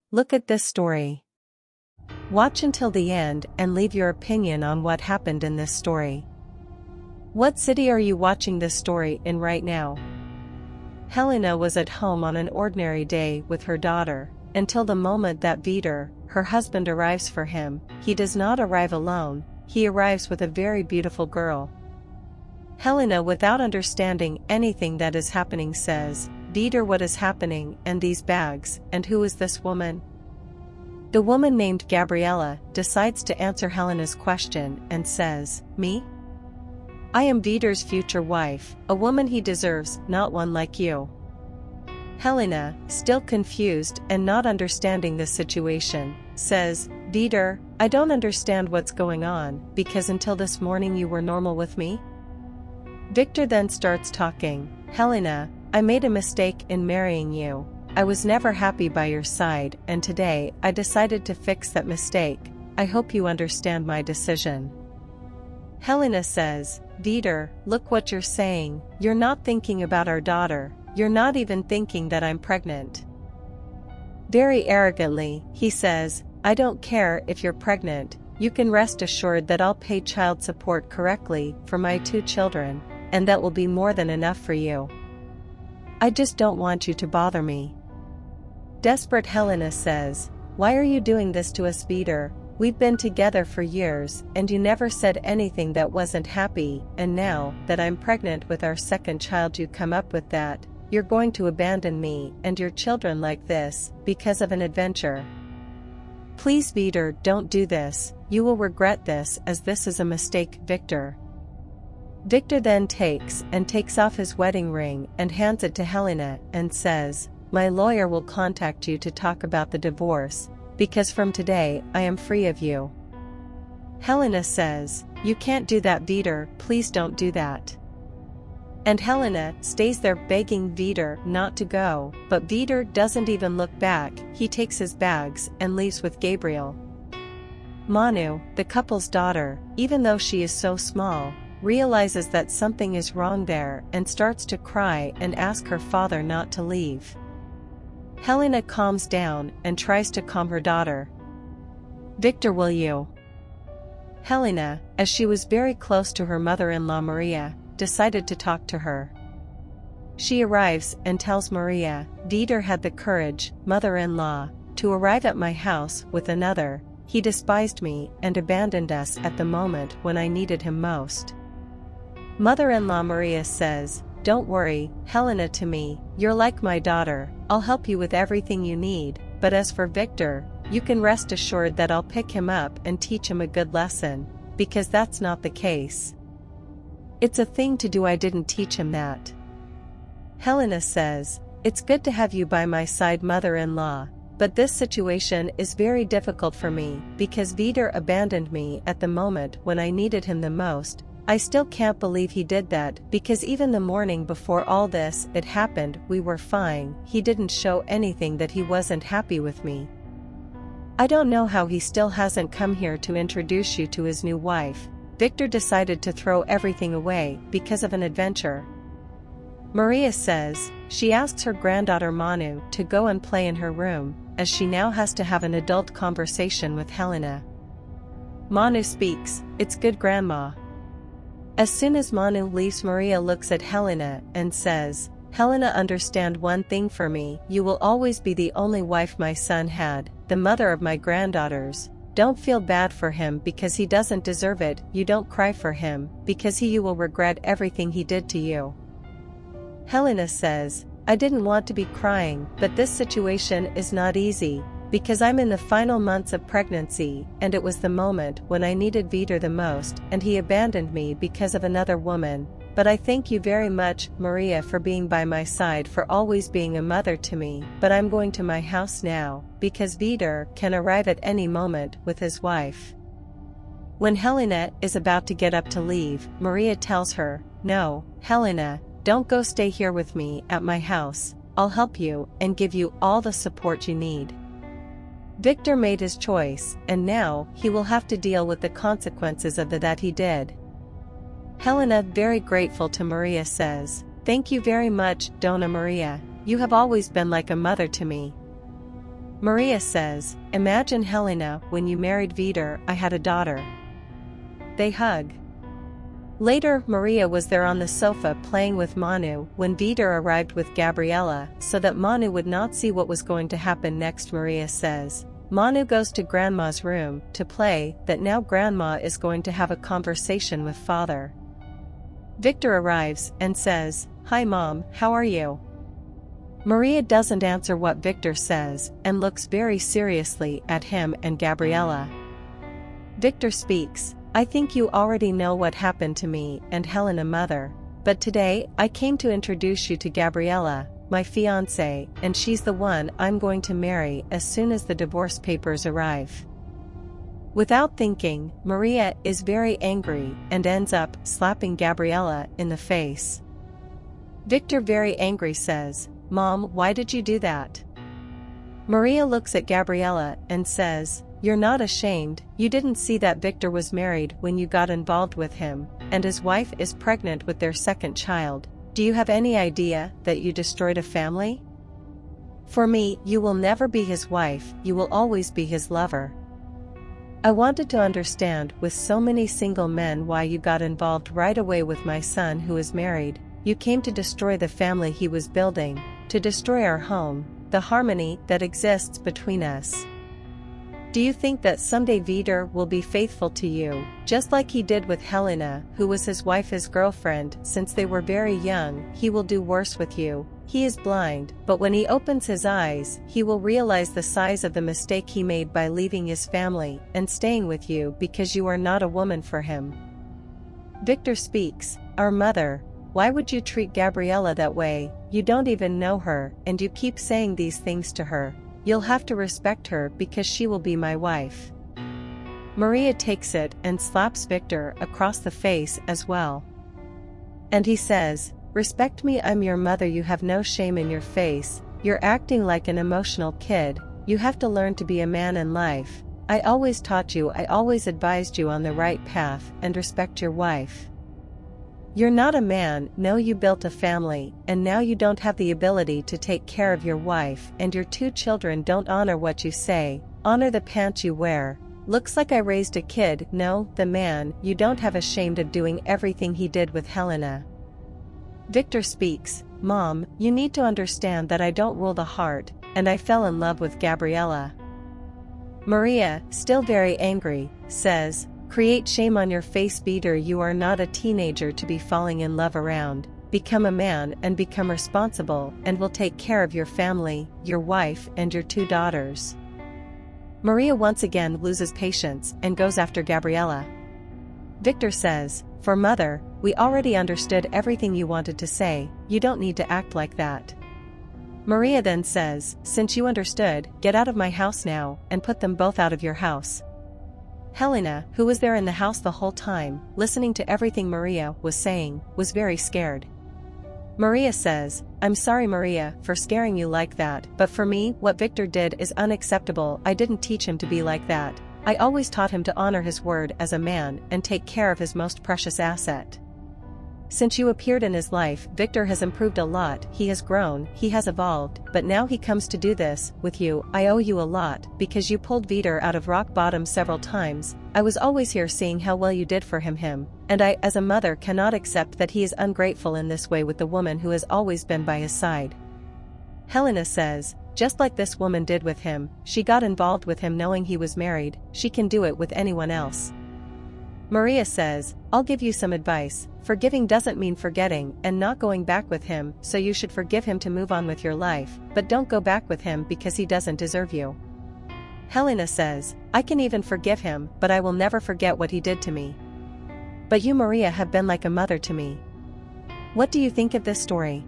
Look at this story. Watch until the end and leave your opinion on what happened in this story. What city are you watching this story in right now? Helena was at home on an ordinary day with her daughter, until the moment that Vidar, her husband, arrives for him. He does not arrive alone, he arrives with a very beautiful girl. Helena, without understanding anything that is happening, says, "Vidar, what is happening, and these bags, and who is this woman?" The woman named Gabriella decides to answer Helena's question and says, "Me? I am Vidar's future wife, a woman he deserves, not one like you." Helena, still confused and not understanding the situation, says, "Vidar, I don't understand what's going on, because until this morning you were normal with me." Victor then starts talking. "Helena, I made a mistake in marrying you. I was never happy by your side, and today I decided to fix that mistake. I hope you understand my decision." Helena says, "Vidar, look what you're saying. You're not thinking about our daughter. You're not even thinking that I'm pregnant." Very arrogantly, he says, "I don't care if you're pregnant. You can rest assured that I'll pay child support correctly for my 2 children, and that will be more than enough for you. I just don't want you to bother me." Desperate Helena says, "Why are you doing this to us, Vidar? We've been together for years, and you never said anything that wasn't happy, and now that I'm pregnant with our 2nd child you come up with that you're going to abandon me and your children like this, because of an adventure. Please, Vidar, don't do this. You will regret this, as this is a mistake, Victor." Victor then takes off his wedding ring and hands it to Helena and says, "My lawyer will contact you to talk about the divorce, because from today I am free of you." Helena says, "You can't do that, Vidar, please don't do that." And Helena stays there begging Vidar not to go, but Vidar doesn't even look back. He takes his bags and leaves with Gabriel. Manu, the couple's daughter, even though she is so small, realizes that something is wrong there and starts to cry and ask her father not to leave. Helena calms down and tries to calm her daughter. "Victor, will you?" Helena, as she was very close to her mother-in-law Maria, decided to talk to her. She arrives and tells Maria, "Vidar had the courage, mother-in-law, to arrive at my house with another. He despised me and abandoned us at the moment when I needed him most." Mother-in-law Maria says, "Don't worry, Helena, to me, you're like my daughter. I'll help you with everything you need, but as for Victor, you can rest assured that I'll pick him up and teach him a good lesson, because that's not the case. It's a thing to do, I didn't teach him that." Helena says, "It's good to have you by my side, mother-in-law, but this situation is very difficult for me, because Vidar abandoned me at the moment when I needed him the most. I still can't believe he did that, because even the morning before all this it happened we were fine. He didn't show anything that he wasn't happy with me. I don't know how he still hasn't come here to introduce you to his new wife." Victor decided to throw everything away because of an adventure. Maria says, she asks her granddaughter Manu to go and play in her room, as she now has to have an adult conversation with Helena. Manu speaks, "It's good, Grandma." As soon as Manu leaves, Maria looks at Helena and says, "Helena, understand one thing for me. You will always be the only wife my son had, the mother of my granddaughters. Don't feel bad for him because he doesn't deserve it. You don't cry for him, because you will regret everything he did to you." Helena says, "I didn't want to be crying, but this situation is not easy, because I'm in the final months of pregnancy, and it was the moment when I needed Vidar the most, and he abandoned me because of another woman. But I thank you very much, Maria, for being by my side, for always being a mother to me. But I'm going to my house now, because Vidar can arrive at any moment with his wife." When Helena is about to get up to leave, Maria tells her, "No, Helena, don't go, stay here with me at my house. I'll help you and give you all the support you need." Victor made his choice, and now he will have to deal with the consequences of that he did. Helena, very grateful to Maria, says, "Thank you very much, Dona Maria. You have always been like a mother to me." Maria says, imagine Helena, when you married Vitor, I had a daughter. They hug. Later, Maria was there on the sofa playing with Manu when Vitor arrived with Gabriella so that Manu would not see what was going to happen next. Maria says, Manu goes to grandma's room to play that now grandma is going to have a conversation with father. Victor arrives and says, hi mom, how are you? Maria doesn't answer what Victor says and looks very seriously at him and Gabriella. Victor speaks, I think you already know what happened to me and Helena mother, but today I came to introduce you to Gabriella, my fiancée, and she's the one I'm going to marry as soon as the divorce papers arrive. Without thinking, Maria is very angry and ends up slapping Gabriella in the face. Victor, very angry, says, Mom, why did you do that? Maria looks at Gabriella and says, you're not ashamed, you didn't see that Victor was married when you got involved with him, and his wife is pregnant with their second child. Do you have any idea that you destroyed a family? For me, you will never be his wife, you will always be his lover. I wanted to understand with so many single men why you got involved right away with my son who is married. You came to destroy the family he was building, to destroy our home, the harmony that exists between us. Do you think that someday Vitor will be faithful to you, just like he did with Helena, who was his wife, his girlfriend, since they were very young? He will do worse with you. He is blind, but when he opens his eyes, he will realize the size of the mistake he made by leaving his family and staying with you because you are not a woman for him. Victor speaks, our mother, why would you treat Gabriella that way? You don't even know her, and you keep saying these things to her. You'll have to respect her because she will be my wife. Maria takes it and slaps Victor across the face as well. And he says, respect me, I'm your mother, you have no shame in your face, you're acting like an emotional kid, you have to learn to be a man in life. I always taught you, I always advised you on the right path, and respect your wife. You're not a man, no, you built a family, and now you don't have the ability to take care of your wife and your two children. Don't honor what you say, honor the pants you wear. Looks like I raised a kid, no, the man, you don't have ashamed of doing everything he did with Helena. Victor speaks, Mom, you need to understand that I don't rule the heart, and I fell in love with Gabriella. Maria, still very angry, says, create shame on your face, Vitor, you are not a teenager to be falling in love around. Become a man and become responsible and will take care of your family, your wife and your two daughters. Maria once again loses patience and goes after Gabriella. Victor says, for mother, we already understood everything you wanted to say, you don't need to act like that. Maria then says, since you understood, get out of my house now, and put them both out of your house. Helena, who was there in the house the whole time, listening to everything Maria was saying, was very scared. Maria says, I'm sorry Maria for scaring you like that, but for me, what Victor did is unacceptable. I didn't teach him to be like that. I always taught him to honor his word as a man and take care of his most precious asset. Since you appeared in his life, Victor has improved a lot, he has grown, he has evolved, but now he comes to do this with you. I owe you a lot, because you pulled Vitor out of rock bottom several times. I was always here seeing how well you did for him, and I, as a mother, cannot accept that he is ungrateful in this way with the woman who has always been by his side. Helena says, just like this woman did with him, she got involved with him knowing he was married, she can do it with anyone else. Maria says, I'll give you some advice. Forgiving doesn't mean forgetting and not going back with him, so you should forgive him to move on with your life, but don't go back with him because he doesn't deserve you. Helena says, I can even forgive him, but I will never forget what he did to me. But you, Maria, have been like a mother to me. What do you think of this story?